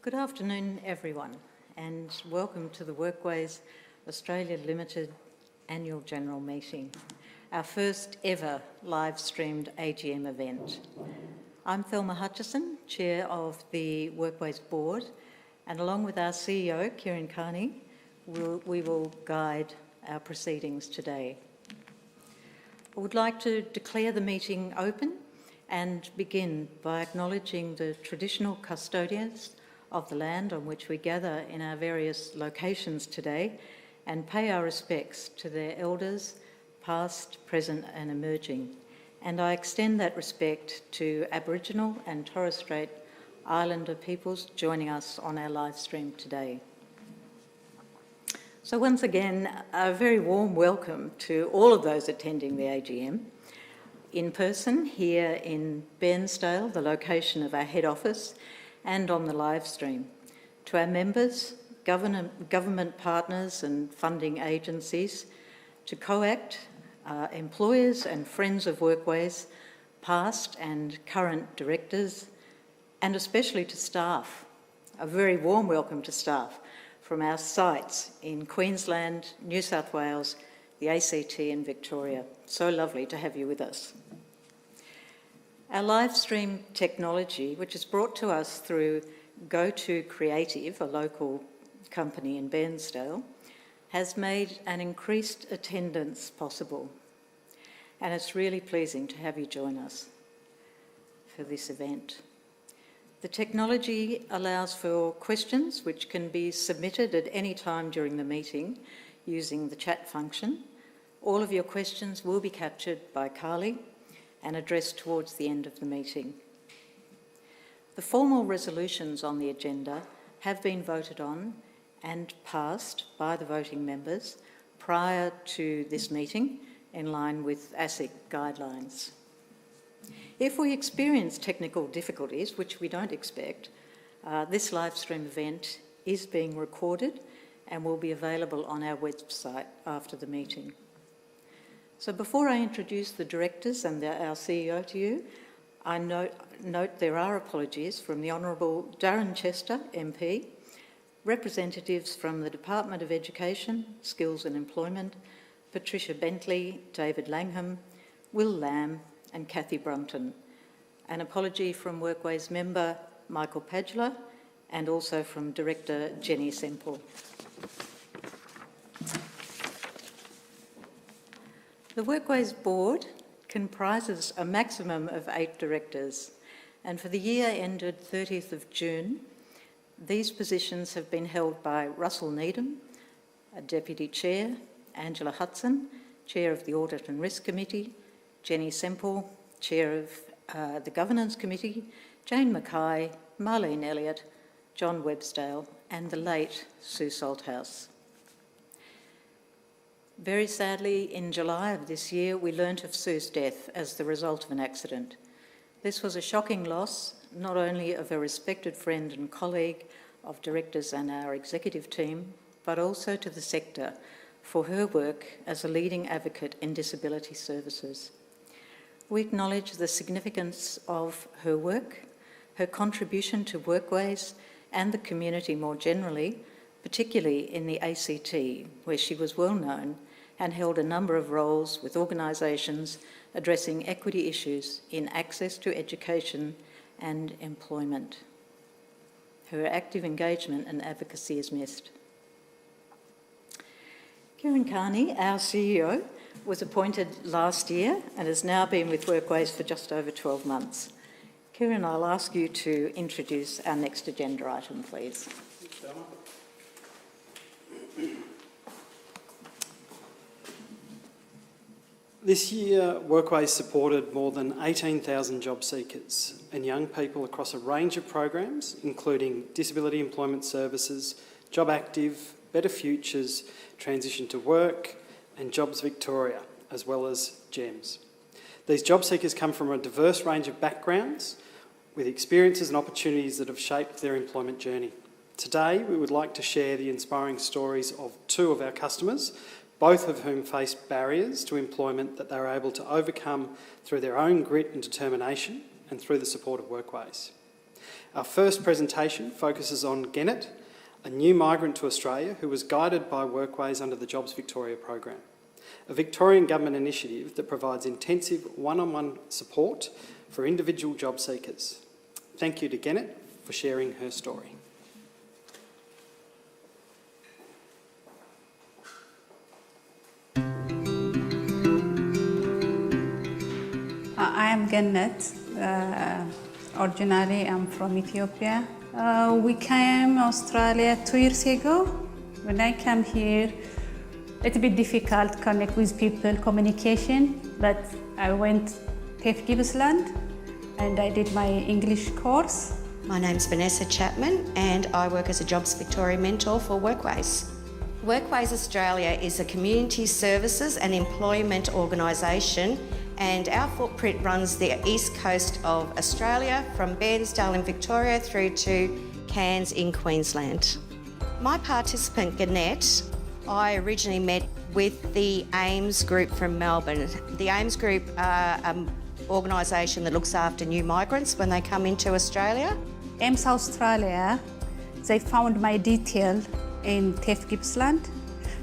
Good afternoon, everyone, and welcome to the Workways Australia Limited Annual General Meeting, our first ever live-streamed AGM event. I'm Thelma Hutchison, Chair of the Workways Board, and along with our CEO, Kieran Carney, we will guide our proceedings today. I would like to declare the meeting open and begin by acknowledging the traditional custodians of the land on which we gather in our various locations today and pay our respects to their elders, past, present and emerging. And I extend that respect to Aboriginal and Torres Strait Islander peoples joining us on our live stream today. So once again, a very warm welcome to all of those attending the AGM. In person here in Bairnsdale, the location of our head office, and on the live stream. To our members, government partners and funding agencies, to COACT, employers and friends of Workways, past and current directors, and especially to staff. A very warm welcome to staff from our sites in Queensland, New South Wales, the ACT and Victoria. So lovely to have you with us. Our live stream technology, which is brought to us through Go2 Creative, a local company in Bairnsdale, has made an increased attendance possible. And it's really pleasing to have you join us for this event. The technology allows for questions which can be submitted at any time during the meeting using the chat function. All of your questions will be captured by Carly and addressed towards the end of the meeting. The formal resolutions on the agenda have been voted on and passed by the voting members prior to this meeting in line with ASIC guidelines. If we experience technical difficulties, which we don't expect, this live stream event is being recorded and will be available on our website after the meeting. So before I introduce the directors and our CEO to you, I note there are apologies from the Honourable Darren Chester, MP, representatives from the Department of Education, Skills and Employment, Patricia Bentley, David Langham, Will Lamb and Kathy Brunton. An apology from Workways member Michael Padula and also from Director Jenny Semple. The Workways Board comprises a maximum of 8 directors, and for the year ended 30th of June, these positions have been held by Russell Needham, a Deputy Chair, Angela Hudson, Chair of the Audit and Risk Committee, Jenny Semple, Chair of the Governance Committee, Jane Mackay, Marlene Elliott, John Websdale, and the late Sue Salthouse. Very sadly, in July of this year, we learnt of Sue's death as the result of an accident. This was a shocking loss, not only of a respected friend and colleague of directors and our executive team, but also to the sector for her work as a leading advocate in disability services. We acknowledge the significance of her work, her contribution to Workways and the community more generally, particularly in the ACT, where she was well known and held a number of roles with organisations addressing equity issues in access to education and employment. Her active engagement and advocacy is missed. Kieran Carney, our CEO, was appointed last year and has now been with Workways for just over 12 months. Kieran, I'll ask you to introduce our next agenda item, please. This year, Workways supported more than 18,000 job seekers and young people across a range of programs, including Disability Employment Services, Job Active, Better Futures, Transition to Work, and Jobs Victoria, as well as GEMS. These job seekers come from a diverse range of backgrounds with experiences and opportunities that have shaped their employment journey. Today, we would like to share the inspiring stories of 2 of our customers, both of whom faced barriers to employment that they were able to overcome through their own grit and determination and through the support of Workways. Our first presentation focuses on GENET, a new migrant to Australia who was guided by Workways under the Jobs Victoria program, a Victorian government initiative that provides intensive one-on-one support for individual job seekers. Thank you to GENET for sharing her story. I am GENET. Originally, I'm from Ethiopia. We came to Australia 2 years ago. When I came here, it's a bit difficult to connect with people, communication, but I went to Gippsland and I did my English course. My name's VANESSA CHAPMAN and I work as a Jobs Victoria mentor for Workways. Workways Australia is a community services and employment organisation, and our footprint runs the east coast of Australia from Bairnsdale in Victoria through to Cairns in Queensland. My participant GENET, I originally met with the AIMS group from Melbourne. The AIMS group are an organisation that looks after new migrants when they come into Australia. AIMS Australia, they found my detail in TAFE Gippsland.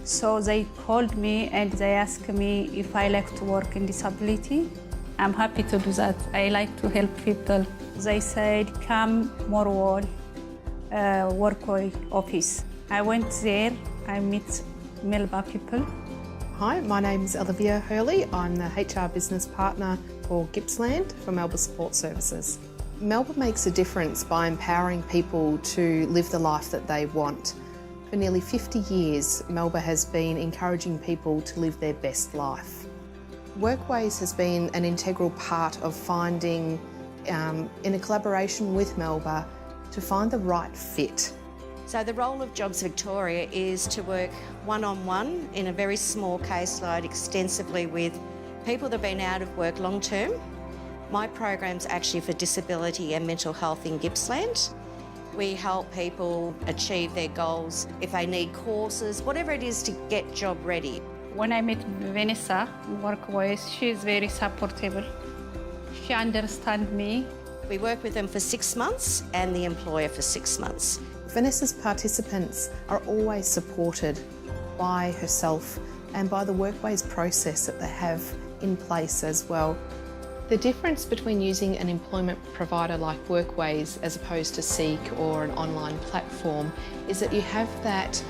So they called me and they asked me if I like to work in disability. I'm happy to do that. I like to help people. They said, come Morwell, Workways office. I went there, I met Melba people. Hi, my name is OLIVIA HURLEY. I'm the HR business partner for Gippsland for Melba Support Services. Melba makes a difference by empowering people to live the life that they want. For nearly 50 years, Melba has been encouraging people to live their best life. Workways has been an integral part of finding, in a collaboration with Melba, to find the right fit. So the role of Jobs Victoria is to work one-on-one in a very small caseload extensively with people that have been out of work long term. My program's actually for disability and mental health in Gippsland. We help people achieve their goals if they need courses, whatever it is to get job ready. When I met VANESSA in Workways, she is very supportive. She understands me. We work with them for 6 months and the employer for 6 months. VANESSA's participants are always supported by herself and by the Workways process that they have in place as well. The difference between using an employment provider like Workways as opposed to Seek or an online platform is that you have that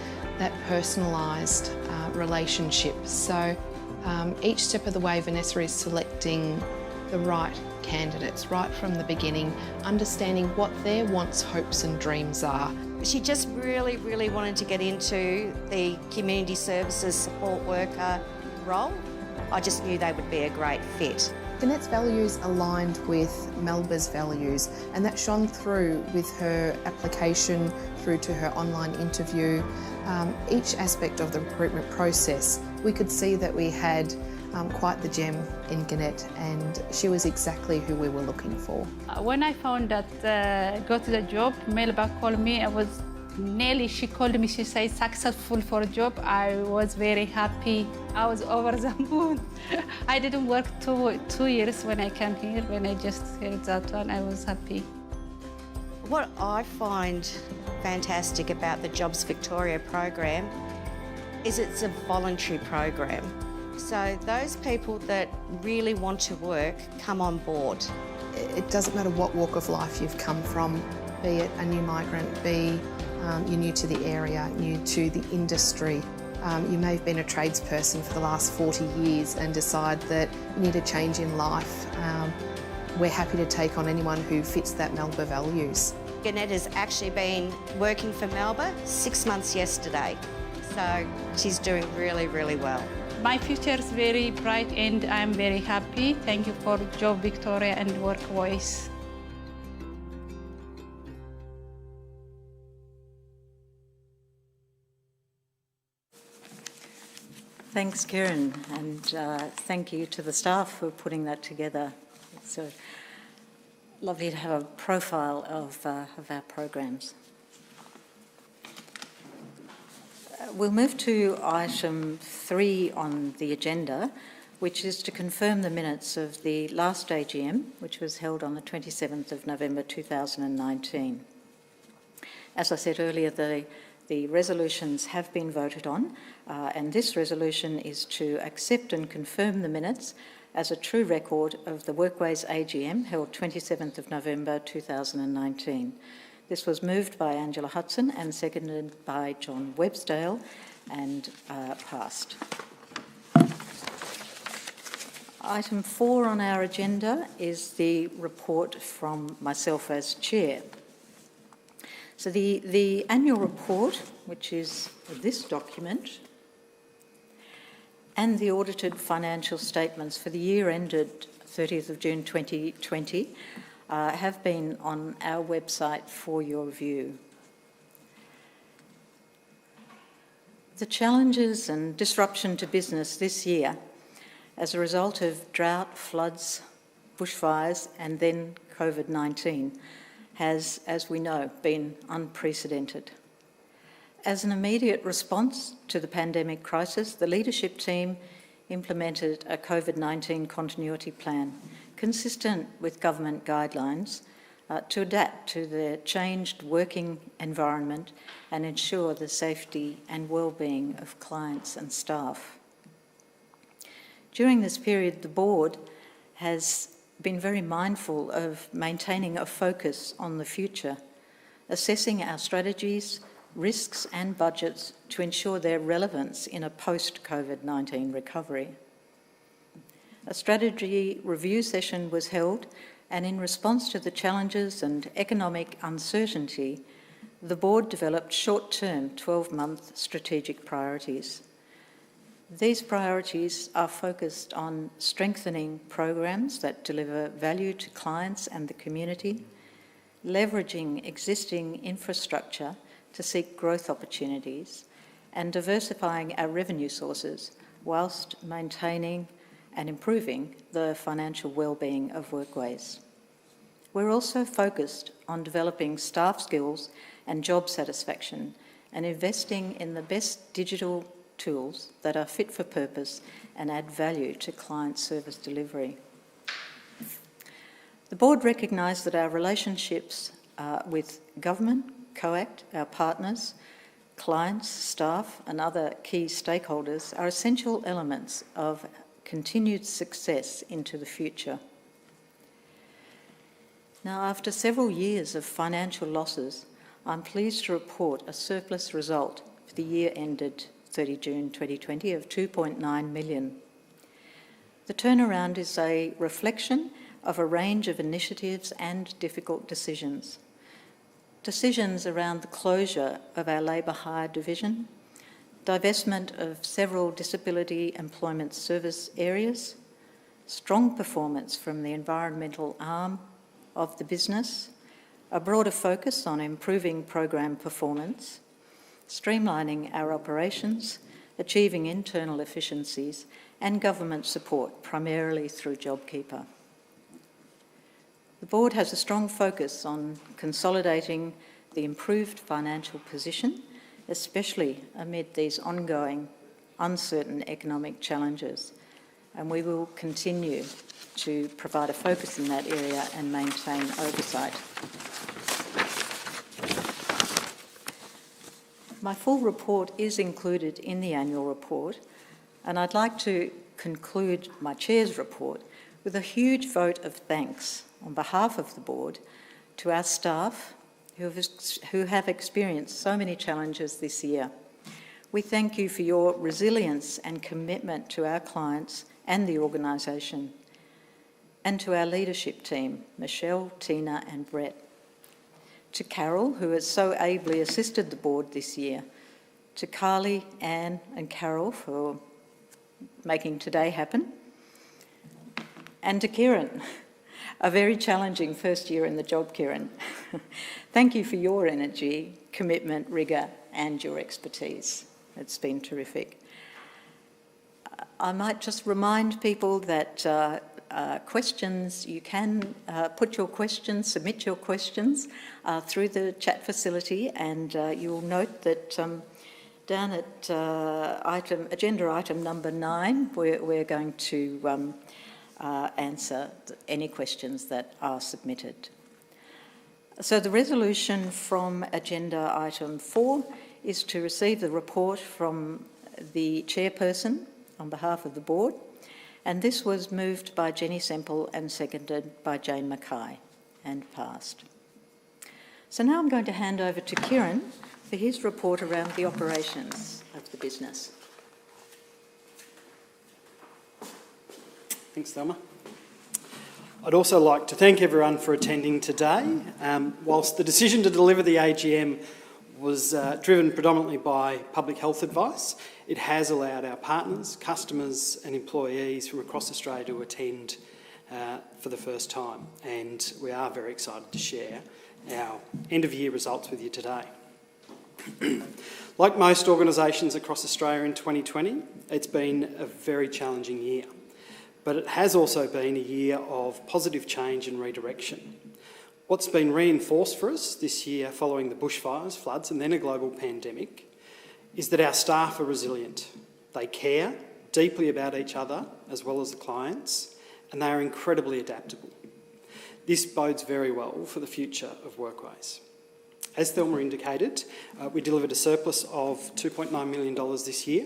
personalised relationship. So each step of the way, VANESSA is selecting the right candidates right from the beginning, understanding what their wants, hopes and dreams are. She just really, really wanted to get into the community services support worker role. I just knew they would be a great fit. GENET's values aligned with Melba's values, and that shone through with her application, through to her online interview. Each aspect of the recruitment process, we could see that we had quite the gem in GENET, and she was exactly who we were looking for. When I found that got the job, Melba called me. She called me, she said, successful for a job. I was very happy. I was over the moon. I didn't work two years when I came here. When I just heard that one, I was happy. What I find fantastic about the Jobs Victoria program is it's a voluntary program. So those people that really want to work come on board. It doesn't matter what walk of life you've come from, be it a new migrant, be you're new to the area, new to the industry. You may have been a tradesperson for the last 40 years and decide that you need a change in life. We're happy to take on anyone who fits that Melba values. GENET has actually been working for Melba 6 months yesterday, so she's doing really, really well. My future is very bright and I'm very happy. Thank you for Job Victoria and Workways. Thanks, Kieran, and thank you to the staff for putting that together. It's lovely to have a profile of our programs. We'll move to item 3 on the agenda, which is to confirm the minutes of the last AGM, which was held on the 27th of November 2019. As I said earlier, the resolutions have been voted on, and this resolution is to accept and confirm the minutes as a true record of the Workways AGM held 27th of November 2019. This was moved by Angela Hudson and seconded by John Websdale and passed. Item 4 on our agenda is the report from myself as Chair. So the annual report, which is this document, and the audited financial statements for the year ended 30th of June 2020 have been on our website for your view. The challenges and disruption to business this year as a result of drought, floods, bushfires and then COVID-19 has, as we know, been unprecedented. As an immediate response to the pandemic crisis, the leadership team implemented a COVID-19 continuity plan consistent with government guidelines to adapt to the changed working environment and ensure the safety and well-being of clients and staff. During this period, the board has been very mindful of maintaining a focus on the future, assessing our strategies, risks and budgets to ensure their relevance in a post-COVID-19 recovery. A strategy review session was held, and in response to the challenges and economic uncertainty, the board developed short-term 12-month strategic priorities. These priorities are focused on strengthening programs that deliver value to clients and the community, leveraging existing infrastructure to seek growth opportunities, and diversifying our revenue sources whilst maintaining and improving the financial well-being of Workways. We're also focused on developing staff skills and job satisfaction and investing in the best digital tools that are fit for purpose and add value to client service delivery. The board recognised that our relationships with government, COACT, our partners, clients, staff and other key stakeholders are essential elements of continued success into the future. Now, after several years of financial losses, I'm pleased to report a surplus result for the year ended 30 June 2020 of 2.9 million. The turnaround is a reflection of a range of initiatives and difficult decisions. Decisions around the closure of our labour hire division, divestment of several disability employment service areas, strong performance from the environmental arm of the business, a broader focus on improving program performance, streamlining our operations, achieving internal efficiencies, and government support, primarily through JobKeeper. The board has a strong focus on consolidating the improved financial position, especially amid these ongoing uncertain economic challenges, and we will continue to provide a focus in that area and maintain oversight. My full report is included in the annual report, and I'd like to conclude my Chair's report with a huge vote of thanks on behalf of the board to our staff who have experienced so many challenges this year. We thank you for your resilience and commitment to our clients and the organisation, and to our leadership team, Michelle, Tina and Brett. To Carol, who has so ably assisted the board this year, to Carly, Anne and Carol for making today happen, and to Kieran, a very challenging first year in the job, Kieran. Thank you for your energy, commitment, rigour and your expertise. It's been terrific. I might just remind people that questions, you can put your questions, submit your questions through the chat facility, and you'll note that Down at agenda item number 9, we're going to answer any questions that are submitted. So the resolution from agenda item 4 is to receive the report from the chairperson on behalf of the board, and this was moved by Jenny Semple and seconded by Jane Mackay and passed. So now I'm going to hand over to Kieran for his report around the operations of the business. Thanks, Thelma. I'd also like to thank everyone for attending today. Whilst the decision to deliver the AGM was driven predominantly by public health advice, it has allowed our partners, customers and employees from across Australia to attend for the first time, and we are very excited to share our end-of-year results with you today. Like most organisations across Australia in 2020, it's been a very challenging year. But it has also been a year of positive change and redirection. What's been reinforced for us this year following the bushfires, floods and then a global pandemic is that our staff are resilient. They care deeply about each other as well as the clients, and they are incredibly adaptable. This bodes very well for the future of Workways. As Thelma indicated, we delivered a surplus of $2.9 million this year,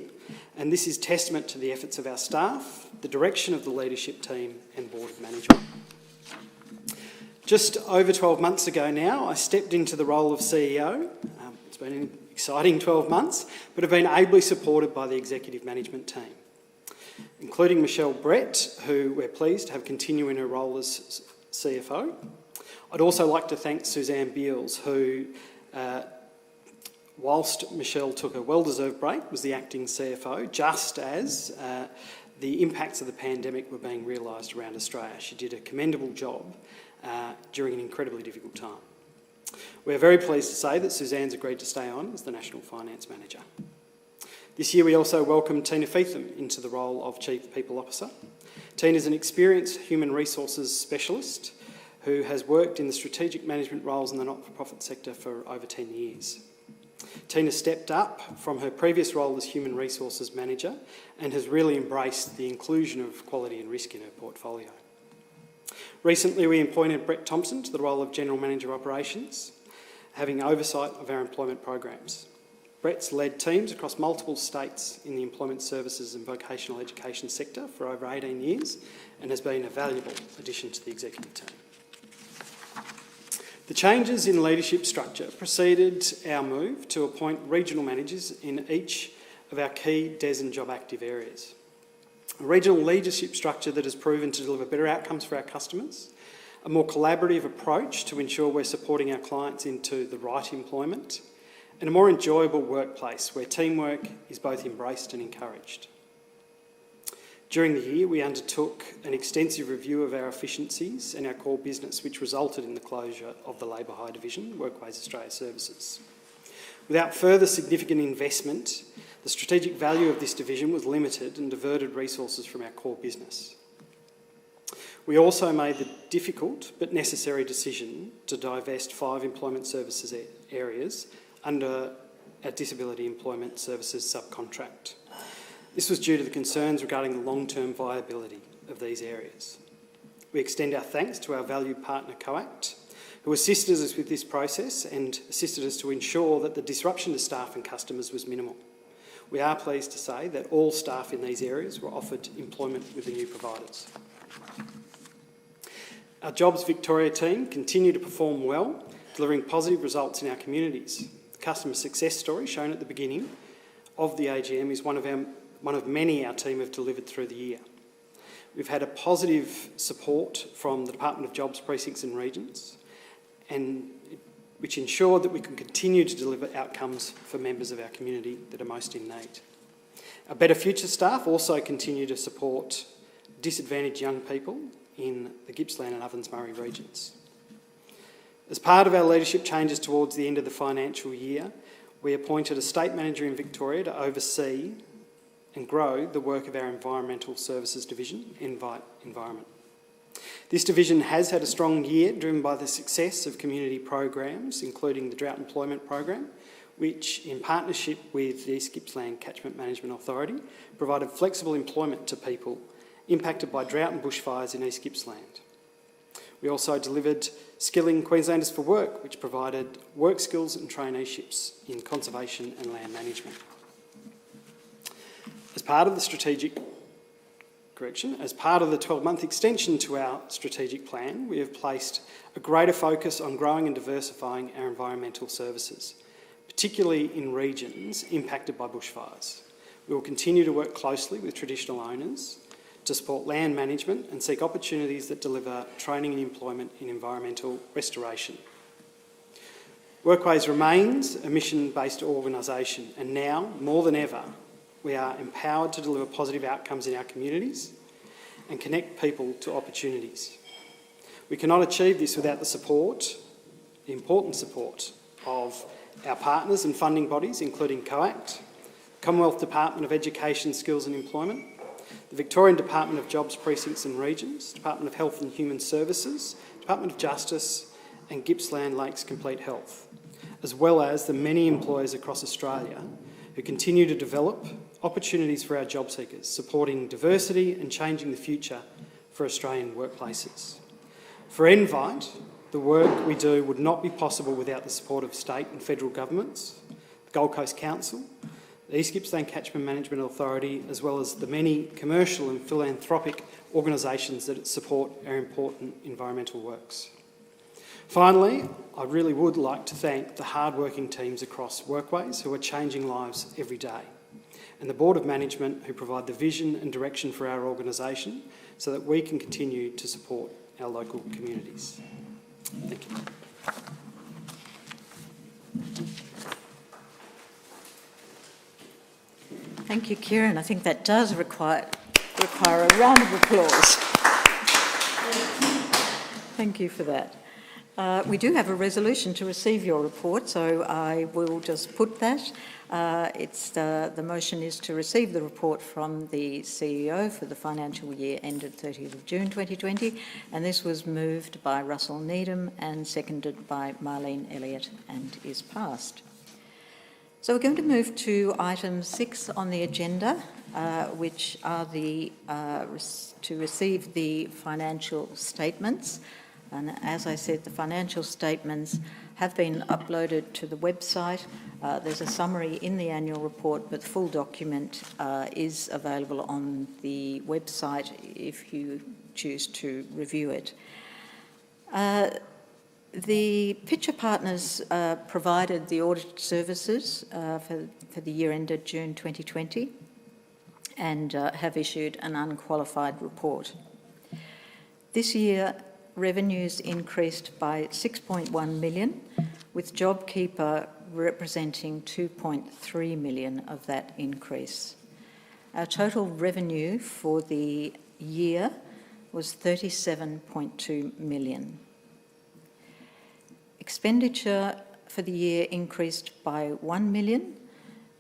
and this is testament to the efforts of our staff, the direction of the leadership team and board of management. Just over 12 months ago now, I stepped into the role of CEO. It's been an exciting 12 months, but have been ably supported by the executive management team, including Michelle Brett, who we're pleased to have continued in her role as CFO. I'd also like to thank Suzanne Beals, who, whilst Michelle took a well-deserved break, was the acting CFO, just as the impacts of the pandemic were being realised around Australia. She did a commendable job during an incredibly difficult time. We're very pleased to say that Suzanne's agreed to stay on as the National Finance Manager. This year we also welcomed Tina Feetham into the role of Chief People Officer. Tina's an experienced human resources specialist who has worked in the strategic management roles in the not-for-profit sector for over 10 years. Tina stepped up from her previous role as Human Resources Manager and has really embraced the inclusion of quality and risk in her portfolio. Recently, we appointed Brett Thompson to the role of General Manager Operations, having oversight of our employment programs. Brett's led teams across multiple states in the employment services and vocational education sector for over 18 years and has been a valuable addition to the executive team. The changes in leadership structure preceded our move to appoint regional managers in each of our key DES and job active areas. A regional leadership structure that has proven to deliver better outcomes for our customers, a more collaborative approach to ensure we're supporting our clients into the right employment, and a more enjoyable workplace where teamwork is both embraced and encouraged. During the year, we undertook an extensive review of our efficiencies and our core business, which resulted in the closure of the labour hire division, Workways Australia Services. Without further significant investment, the strategic value of this division was limited and diverted resources from our core business. We also made the difficult but necessary decision to divest 5 employment services areas under our Disability Employment Services subcontract. This was due to the concerns regarding the long-term viability of these areas. We extend our thanks to our valued partner COACT, who assisted us with this process and assisted us to ensure that the disruption to staff and customers was minimal. We are pleased to say that all staff in these areas were offered employment with the new providers. Our Jobs Victoria team continue to perform well, delivering positive results in our communities. The customer success story shown at the beginning of the AGM is one of many our team have delivered through the year. We've had a positive support from the Department of Jobs Precincts and Regions, and which ensured that we can continue to deliver outcomes for members of our community that are most in need. Our Better Future staff also continue to support disadvantaged young people in the Gippsland and Ovens Murray regions. As part of our leadership changes towards the end of the financial year, we appointed a State Manager in Victoria to oversee and grow the work of our Environmental Services Division, Environment. This division has had a strong year driven by the success of community programs, including the Drought Employment Program, which, in partnership with the East Gippsland Catchment Management Authority, provided flexible employment to people impacted by drought and bushfires in East Gippsland. We also delivered Skilling Queenslanders for Work, which provided work skills and traineeships in conservation and land management. As part of the 12-month extension to our strategic plan, we have placed a greater focus on growing and diversifying our environmental services, particularly in regions impacted by bushfires. We will continue to work closely with traditional owners to support land management and seek opportunities that deliver training and employment in environmental restoration. Workways remains a mission-based organisation, and now, more than ever, we are empowered to deliver positive outcomes in our communities and connect people to opportunities. We cannot achieve this without the important support of our partners and funding bodies, including COACT, Commonwealth Department of Education, Skills and Employment, the Victorian Department of Jobs, Precincts and Regions, Department of Health and Human Services, Department of Justice and Gippsland Lakes Complete Health, as well as the many employers across Australia who continue to develop opportunities for our job seekers, supporting diversity and changing the future for Australian workplaces. For Envite, the work we do would not be possible without the support of state and federal governments, the Gold Coast Council, the East Gippsland Catchment Management Authority, as well as the many commercial and philanthropic organisations that support our important environmental works. Finally, I really would like to thank the hard-working teams across Workways who are changing lives every day, and the Board of Management who provide the vision and direction for our organisation so that we can continue to support our local communities. Thank you. Thank you, Kieran. I think that does require a round of applause. Thank you for that. We do have a resolution to receive your report, so I will just put that. The motion is to receive the report from the CEO for the financial year ended 30th of June 2020, and this was moved by Russell Needham and seconded by Marlene Elliott and is passed. So we're going to move to item 6 on the agenda, which are to receive the financial statements. And as I said, the financial statements have been uploaded to the website. There's a summary in the annual report, but the full document is available on the website if you choose to review it. The Pitcher Partners provided the audit services for the year ended June 2020 and have issued an unqualified report. This year, revenues increased by 6.1 million, with JobKeeper representing 2.3 million of that increase. Our total revenue for the year was 37.2 million. Expenditure for the year increased by 1 million,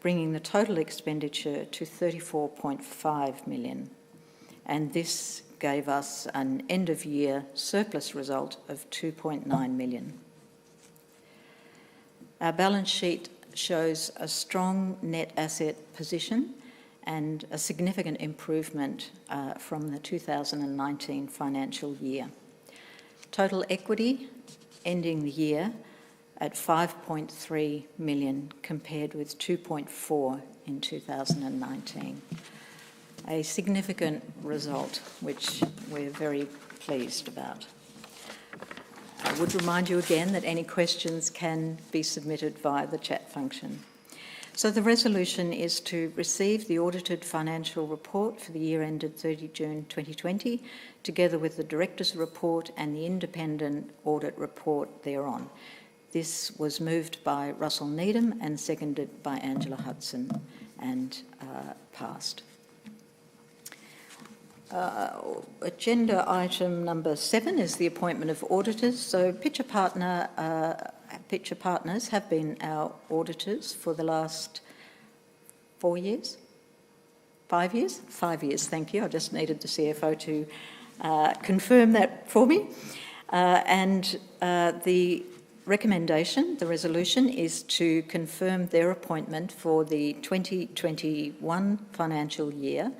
bringing the total expenditure to 34.5 million. And this gave us an end-of-year surplus result of 2.9 million. Our balance sheet shows a strong net asset position and a significant improvement from the 2019 financial year. Total equity ending the year at 5.3 million compared with 2.4 in 2019. A significant result which we're very pleased about. I would remind you again that any questions can be submitted via the chat function. So the resolution is to receive the audited financial report for the year ended 30 June 2020, together with the Director's report and the independent audit report thereon. This was moved by Russell Needham and seconded by Angela Hudson and passed. Agenda item number 7 is the appointment of auditors. So Pitcher Partners have been our auditors for the last 4 years? 5 years? 5 years, thank you. I just needed the CFO to confirm that for me. And the recommendation, the resolution, is to confirm their appointment for the 2021 financial year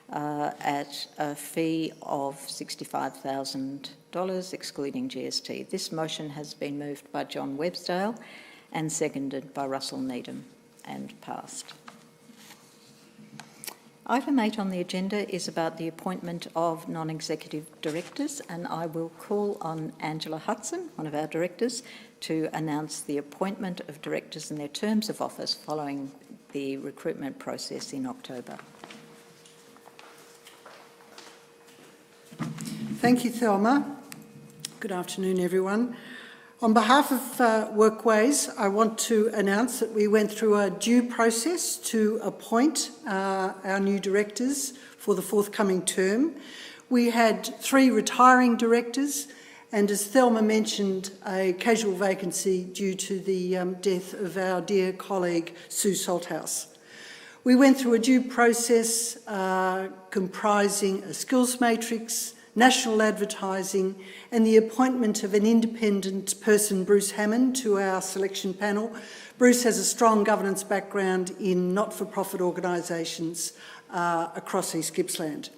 at a fee of $65,000, excluding GST. This motion has been moved by John Websdale and seconded by Russell Needham and passed. Item 8 on the agenda is about the appointment of non-executive directors, and I will call on Angela Hudson, one of our directors, to announce the appointment of directors and their terms of office following the recruitment process in October. Thank you, Thelma. Good afternoon, everyone. On behalf of Workways, I want to announce that we went through a due process to appoint our new directors for the forthcoming term. We had 3 retiring directors and, as Thelma mentioned, a casual vacancy due to the death of our dear colleague Sue Salthouse. We went through a due process comprising a skills matrix, national advertising, and the appointment of an independent person, Bruce Hammond, to our selection panel. Bruce has a strong governance background in not-for-profit organisations across East Gippsland.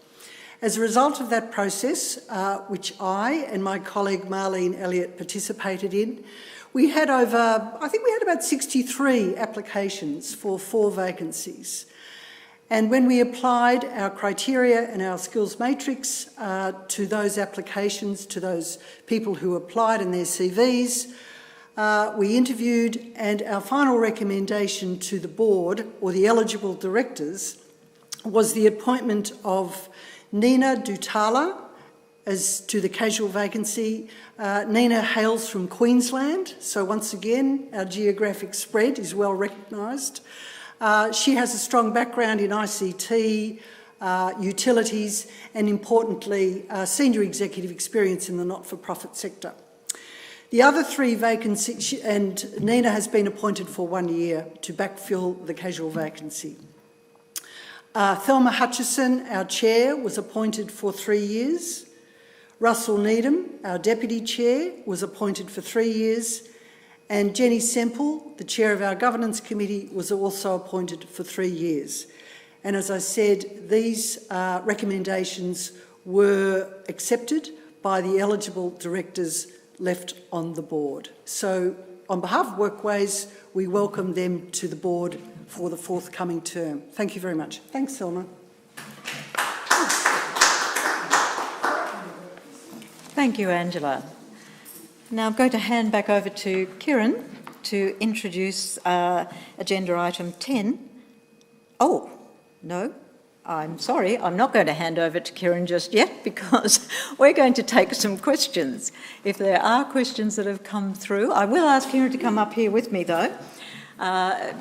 As a result of that process, which I and my colleague Marlene Elliott participated in, we had about 63 applications for 4 vacancies. And when we applied our criteria and our skills matrix to those applications, to those people who applied and their CVs, we interviewed, and our final recommendation to the board, or the eligible directors, was the appointment of Nina Dutala as to the casual vacancy. Nina hails from Queensland, so once again our geographic spread is well recognised. She has a strong background in ICT, utilities, and importantly, senior executive experience in the not-for-profit sector. The other 3 vacancies, and Nina has been appointed for 1 year to backfill the casual vacancy. Thelma Hutchison, our chair, was appointed for 3 years. Russell Needham, our deputy chair, was appointed for 3 years. And Jenny Semple, the chair of our governance committee, was also appointed for 3 years. And as I said, these recommendations were accepted by the eligible directors left on the board. So on behalf of Workways, we welcome them to the board for the forthcoming term. Thank you very much. Thanks, Selma. Thank you, Angela. Now I'm going to hand back over to Kieran to introduce agenda item 10. Oh, no, I'm sorry, I'm not going to hand over to Kieran just yet because we're going to take some questions. If there are questions that have come through, I will ask Kieran to come up here with me though,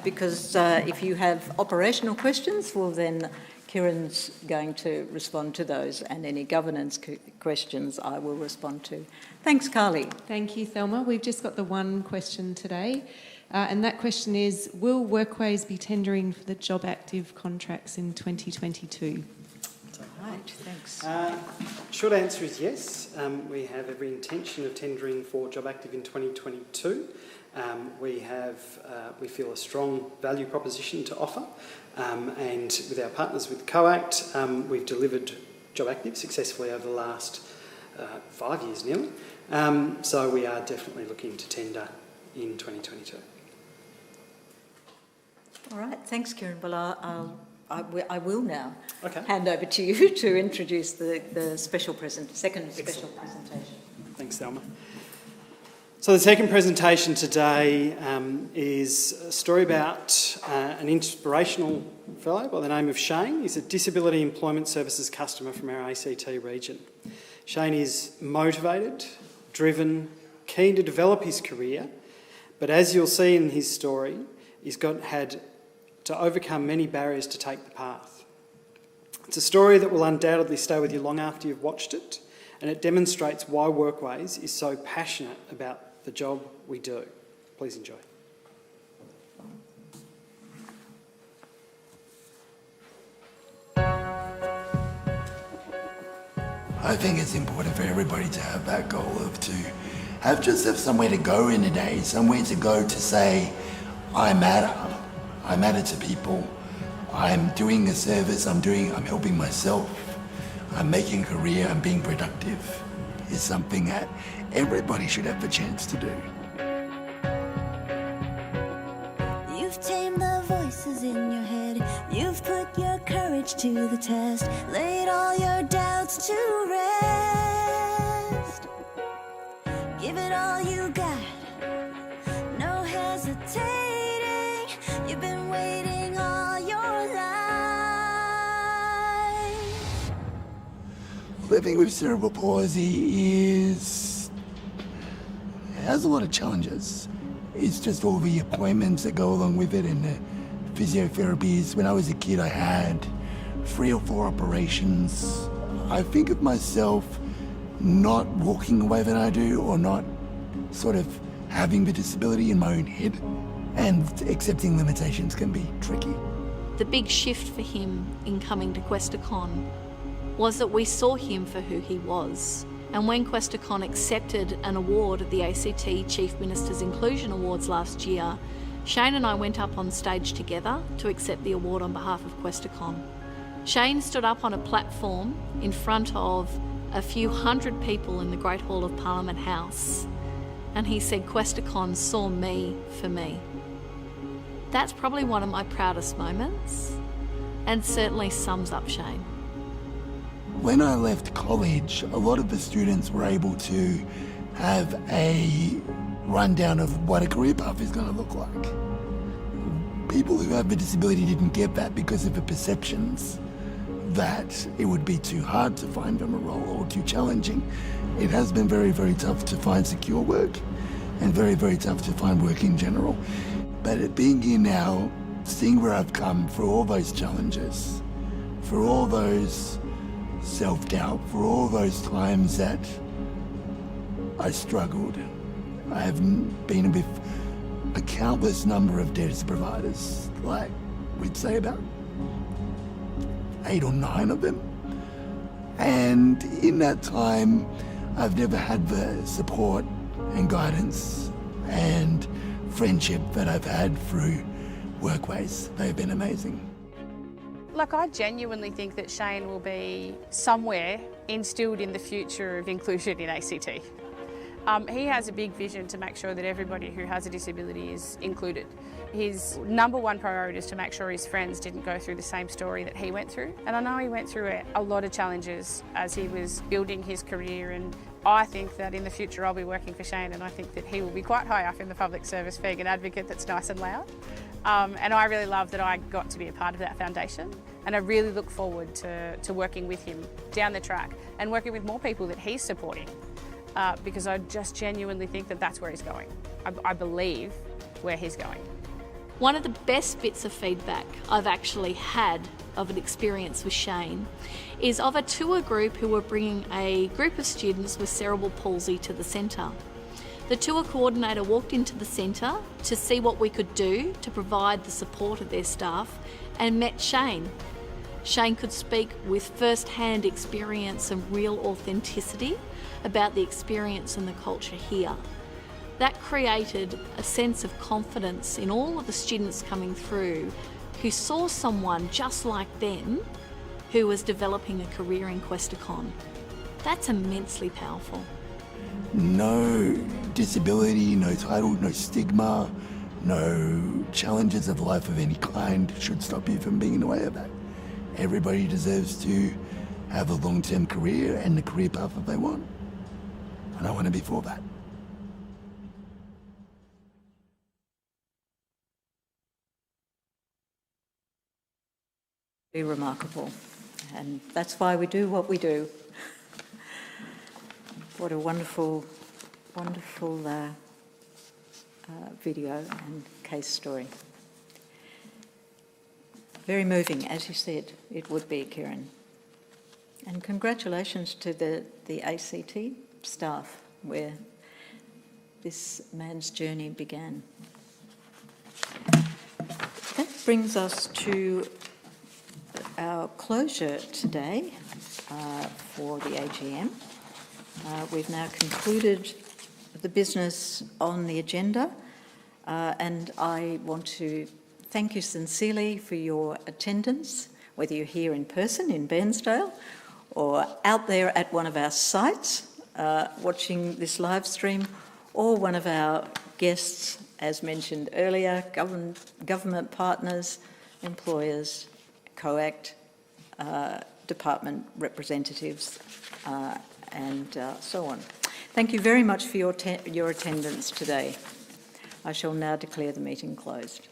because if you have operational questions, well then Kieran's going to respond to those, and any governance questions I will respond to. Thanks, Carly. Thank you, Thelma. We've just got the one question today, and that question is, will Workways be tendering for the job active contracts in 2022? Right, thanks. Short answer is yes. We have every intention of tendering for job active in 2022. We feel a strong value proposition to offer, and with our partners with COACT, we've delivered job active successfully over the last 5 years nearly. So we are definitely looking to tender in 2022. All right, thanks, Kieran. Well, I will now Okay. hand over to you to introduce the second special presentation. Thanks, Thelma. So the second presentation today is a story about an inspirational fellow by the name of Shane. He's a Disability Employment Services customer from our ACT region. Shane is motivated, driven, keen to develop his career, but as you'll see in his story, he's had to overcome many barriers to take the path. It's a story that will undoubtedly stay with you long after you've watched it, and it demonstrates why Workways is so passionate about the job we do. Please enjoy. I think it's important for everybody to have that goal of to have somewhere to go in a day, somewhere to go to say, I matter to people, I'm doing a service, I'm helping myself, I'm making a career, I'm being productive, is something that everybody should have a chance to do. You've tamed the voices in your head, you've put your courage to the test, laid all your doubts to rest. Give it all you got, no hesitating, you've been waiting all your life. Living with cerebral palsy has a lot of challenges. It's just all the appointments that go along with it and the physiotherapies. When I was a kid, I had 3 or 4 operations. I think of myself not walking the way that I do, or not sort of having the disability in my own head, and accepting limitations can be tricky. The big shift for him in coming to Questacon was that we saw him for who he was. And when Questacon accepted an award at the ACT Chief Minister's Inclusion Awards last year, Shane and I went up on stage together to accept the award on behalf of Questacon. Shane stood up on a platform in front of a few hundred people in the Great Hall of Parliament House, and he said, Questacon saw me for me. That's probably one of my proudest moments, and certainly sums up Shane. When I left college, a lot of the students were able to have a rundown of what a career path is going to look like. People who have a disability didn't get that because of the perceptions that it would be too hard to find them a role or too challenging. It has been very, very tough to find secure work, and very, very tough to find work in general. But being here now, seeing where I've come through all those challenges, for all those self-doubt, for all those times that I struggled, I have been with a countless number of debtors providers, like we'd say about 8 or 9 of them. And in that time, I've never had the support and guidance and friendship that I've had through Workways. They've been amazing. Look, I genuinely think that Shane will be somewhere instilled in the future of inclusion in ACT. He has a big vision to make sure that everybody who has a disability is included. His #1 priority is to make sure his friends didn't go through the same story that he went through. And I know he went through a lot of challenges as he was building his career, and I think that in the future I'll be working for Shane, and I think that he will be quite high up in the public service being an advocate that's nice and loud. And I really love that I got to be a part of that foundation, and I really look forward to working with him down the track and working with more people that he's supporting, because I just genuinely think that that's where he's going. I believe where he's going. One of the best bits of feedback I've actually had of an experience with Shane is of a tour group who were bringing a group of students with cerebral palsy to the centre. The tour coordinator walked into the centre to see what we could do to provide the support of their staff and met Shane. Shane could speak with first-hand experience and real authenticity about the experience and the culture here. That created a sense of confidence in all of the students coming through who saw someone just like them who was developing a career in Questacon. That's immensely powerful. No disability, no title, no stigma, no challenges of life of any kind should stop you from being in the way of that. Everybody deserves to have a long-term career and the career path that they want. And I want to be for that. Be remarkable, and that's why we do what we do. What a wonderful, wonderful video and case story. Very moving, as you said, it would be, Kieran. And congratulations to the ACT staff, where this man's journey began. That brings us to our closure today for the AGM. We've now concluded the business on the agenda, and I want to thank you sincerely for your attendance, whether you're here in person in Bairnsdale or out there at one of our sites watching this live stream, or one of our guests, as mentioned earlier, government partners, employers, COACT, department representatives, and so on. Thank you very much for your attendance today. I shall now declare the meeting closed.